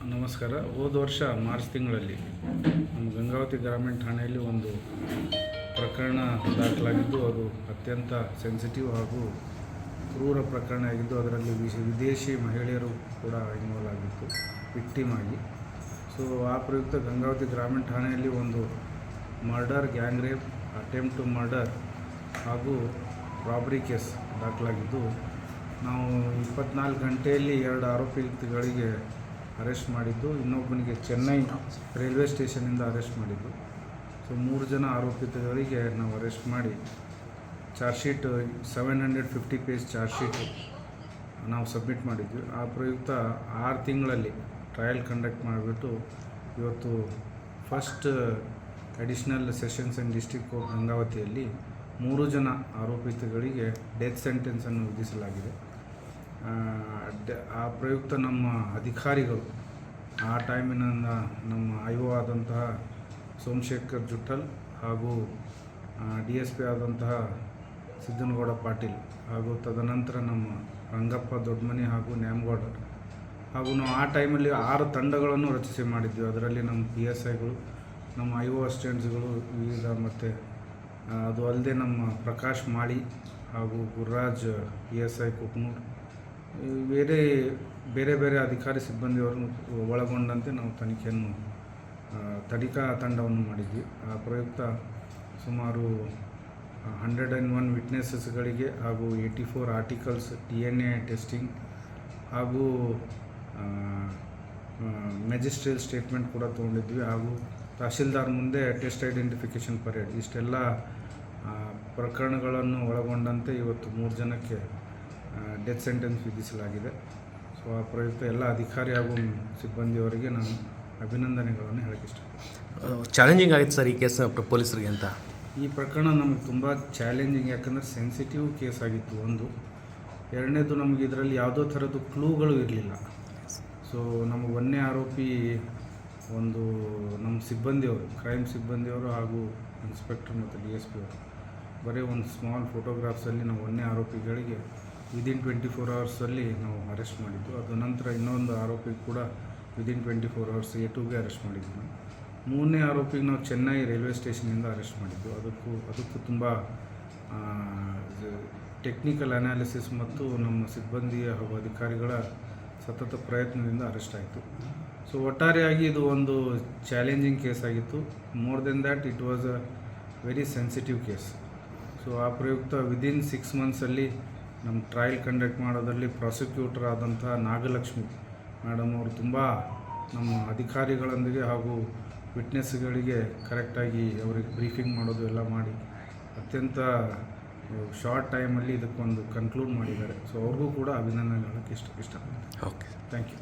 ನಮಸ್ಕಾರ. ಹೋದ ವರ್ಷ ಮಾರ್ಚ್ ತಿಂಗಳಲ್ಲಿ ನಮ್ಮ ಗಂಗಾವತಿ ಗ್ರಾಮೀಣ ಠಾಣೆಯಲ್ಲಿ ಒಂದು ಪ್ರಕರಣ ದಾಖಲಾಗಿದ್ದು, ಅದು ಅತ್ಯಂತ ಸೆನ್ಸಿಟಿವ್ ಹಾಗೂ ಕ್ರೂರ ಪ್ರಕರಣ ಆಗಿದ್ದು, ಅದರಲ್ಲಿ ವಿದೇಶಿ ಮಹಿಳೆಯರು ಕೂಡ ಇನ್ವಾಲ್ವ್ ಆಗಿತ್ತು ವಿಕ್ಟಿಮ್ ಆಗಿ. ಸೊ ಆ ಪ್ರಯುಕ್ತ ಗಂಗಾವತಿ ಗ್ರಾಮೀಣ ಠಾಣೆಯಲ್ಲಿ ಒಂದು murder, gang rape, attempt to murder ಹಾಗೂ ರಾಬರಿ ಕೇಸ್ ದಾಖಲಾಗಿದ್ದು, ನಾವು 24 ಗಂಟೆಯಲ್ಲಿ 2 ಆರೋಪಿಗಳಿಗೆ ಅರೆಸ್ಟ್ ಮಾಡಿದ್ದು, ಇನ್ನೊಬ್ಬನಿಗೆ ಚೆನ್ನೈ ರೈಲ್ವೆ ಸ್ಟೇಷನಿಂದ ಅರೆಸ್ಟ್ ಮಾಡಿದ್ದು. ಸೊ 3 ಜನ ಆರೋಪಿತಗಳಿಗೆ ನಾವು ಅರೆಸ್ಟ್ ಮಾಡಿ charge sheet 750 page charge sheet ನಾವು ಸಬ್ಮಿಟ್ ಮಾಡಿದ್ವಿ. ಆ ಪ್ರಯುಕ್ತ 6 ತಿಂಗಳಲ್ಲಿ ಟ್ರಯಲ್ ಕಂಡಕ್ಟ್ ಮಾಡಿಬಿಟ್ಟು ಇವತ್ತು first additional sessions and district court ಗಂಗಾವತಿಯಲ್ಲಿ 3 ಜನ ಆರೋಪಿತಗಳಿಗೆ ಡೆತ್ ಸೆಂಟೆನ್ಸನ್ನು ವಿಧಿಸಲಾಗಿದೆ. ಆ ಪ್ರಯುಕ್ತ ನಮ್ಮ ಅಧಿಕಾರಿಗಳು ಆ ಟೈಮಿನಿಂದ ನಮ್ಮ IO ಆದಂತಹ ಸೋಮಶೇಖರ್ ಜುಟ್ಟಲ್ ಹಾಗೂ DSP ಆದಂತಹ ಸಿದ್ದನಗೌಡ ಪಾಟೀಲ್ ಹಾಗೂ ತದನಂತರ ನಮ್ಮ ರಂಗಪ್ಪ ದೊಡ್ಡಮನಿ ಹಾಗೂ ನ್ಯಾಮಗೌಡರ್ ಹಾಗೂ ನಾವು ಆ ಟೈಮಲ್ಲಿ 6 ತಂಡಗಳನ್ನು ರಚಿಸಿ ಮಾಡಿದ್ವಿ. ಅದರಲ್ಲಿ ನಮ್ಮ PSIಗಳು, ನಮ್ಮ IO ಅಸಿಸ್ಟೆಂಟ್ಸ್ಗಳು ವಿವಿಧ, ಮತ್ತು ಅದು ಅಲ್ಲದೆ ನಮ್ಮ ಪ್ರಕಾಶ್ ಮಾಳಿ ಹಾಗೂ ಗುರುರಾಜ್ PSI ಕುಕ್ನೂರ್, ಬೇರೆ ಬೇರೆ ಅಧಿಕಾರಿ ಸಿಬ್ಬಂದಿಯವರನ್ನು ಒಳಗೊಂಡಂತೆ ನಾವು ತನಿಖಾ ತಂಡವನ್ನು ಮಾಡಿದ್ವಿ. ಆ ಪ್ರಯುಕ್ತ ಸುಮಾರು 101 ವಿಟ್ನೆಸಸ್ಗಳಿಗೆ ಹಾಗೂ 84 ಆರ್ಟಿಕಲ್ಸ್ DNA ಟೆಸ್ಟಿಂಗ್ ಹಾಗೂ ಮ್ಯಾಜಿಸ್ಟ್ರೇಟ್ ಸ್ಟೇಟ್ಮೆಂಟ್ ಕೂಡ ತೊಗೊಂಡಿದ್ವಿ. ಹಾಗೂ ತಹಶೀಲ್ದಾರ್ ಮುಂದೆ ಟೆಸ್ಟ್ ಐಡೆಂಟಿಫಿಕೇಷನ್ ಪರೇಡ್, ಇಷ್ಟೆಲ್ಲ ಪ್ರಕರಣಗಳನ್ನು ಒಳಗೊಂಡಂತೆ ಇವತ್ತು 3 ಜನಕ್ಕೆ ಡೆತ್ ಸೆಂಟೆನ್ಸ್ ವಿಧಿಸಲಾಗಿದೆ. ಸೊ ಆ ಪ್ರಯುಕ್ತ ಎಲ್ಲ ಅಧಿಕಾರಿ ಹಾಗೂ ಸಿಬ್ಬಂದಿಯವರಿಗೆ ನಾನು ಅಭಿನಂದನೆಗಳನ್ನು ಹೇಳಕ್ಕೆ ಇಷ್ಟಪಡ್ತೀನಿ. ಚಾಲೆಂಜಿಂಗ್ ಆಗಿತ್ತು ಸರ್ ಈ ಕೇಸ್ ಪೊಲೀಸರಿಗೆ ಅಂತ? ಈ ಪ್ರಕರಣ ನಮಗೆ ತುಂಬ ಚಾಲೆಂಜಿಂಗ್, ಯಾಕಂದರೆ ಸೆನ್ಸಿಟಿವ್ ಕೇಸ್ ಆಗಿತ್ತು ಒಂದು. ಎರಡನೇದು, ನಮಗೆ ಇದರಲ್ಲಿ ಯಾವುದೋ ಥರದ್ದು ಕ್ಲೂಗಳು ಇರಲಿಲ್ಲ. ಸೊ ನಮಗೆ ಒಂದೇ ಆರೋಪಿ ಒಂದು ನಮ್ಮ ಸಿಬ್ಬಂದಿಯವರು, ಕ್ರೈಮ್ ಸಿಬ್ಬಂದಿಯವರು ಹಾಗೂ ಇನ್ಸ್ಪೆಕ್ಟರ್ ಮತ್ತು DSP ಅವರು ಬರೀ ಒಂದು ಸ್ಮಾಲ್ ಫೋಟೋಗ್ರಾಫ್ಸಲ್ಲಿ ನಾವು ಒಂದೇ ಆರೋಪಿಗಳಿಗೆ ವಿದಿನ್ 24 ಅವರ್ಸಲ್ಲಿ ನಾವು ಅರೆಸ್ಟ್ ಮಾಡಿದ್ದು. ಅದು ನಂತರ ಇನ್ನೊಂದು ಆರೋಪಿ ಕೂಡ ವಿದಿನ್ 24 ಅವರ್ಸ್ A2ಗೆ ಅರೆಸ್ಟ್ ಮಾಡಿದ್ದು. ನಾವು 3ನೇ ಆರೋಪಿಗೆ ನಾವು ಚೆನ್ನೈ ರೈಲ್ವೆ ಸ್ಟೇಷನಿಂದ ಅರೆಸ್ಟ್ ಮಾಡಿದ್ದು. ಅದಕ್ಕೂ ತುಂಬ ಟೆಕ್ನಿಕಲ್ ಅನಾಲಿಸಿಸ್ ಮತ್ತು ನಮ್ಮ ಸಿಬ್ಬಂದಿಯ ಹಾಗೂ ಅಧಿಕಾರಿಗಳ ಸತತ ಪ್ರಯತ್ನದಿಂದ ಅರೆಸ್ಟ್ ಆಯಿತು. ಸೊ ಒಟ್ಟಾರೆಯಾಗಿ ಇದು ಒಂದು ಚಾಲೆಂಜಿಂಗ್ ಕೇಸ್ ಆಗಿತ್ತು. More than that it was a very sensitive case. So ಆ ಪ್ರಯುಕ್ತ ವಿದಿನ್ 6 ಮಂತ್ಸಲ್ಲಿ ನಮ್ಮ ಟ್ರಯಲ್ ಕಂಡಕ್ಟ್ ಮಾಡೋದರಲ್ಲಿ ಪ್ರಾಸಿಕ್ಯೂಟರ್ ಆದಂತಹ ನಾಗಲಕ್ಷ್ಮಿ ಮೇಡಮ್ ಅವರು ತುಂಬ ನಮ್ಮ ಅಧಿಕಾರಿಗಳೊಂದಿಗೆ ಹಾಗೂ ವಿಟ್ನೆಸ್ಗಳಿಗೆ ಕರೆಕ್ಟಾಗಿ ಅವರಿಗೆ ಬ್ರೀಫಿಂಗ್ ಮಾಡೋದು ಎಲ್ಲ ಮಾಡಿ ಅತ್ಯಂತ ಶಾರ್ಟ್ ಟೈಮಲ್ಲಿ ಇದಕ್ಕೊಂದು ಕನ್ಕ್ಲೂಡ್ ಮಾಡಿದ್ದಾರೆ. ಸೊ ಅವ್ರಿಗೂ ಕೂಡ ಅಭಿನಂದನೆ ಹೇಳೋಕ್ಕೆ ಇಷ್ಟಪಡ್ತೀನಿ. Okay, thank you.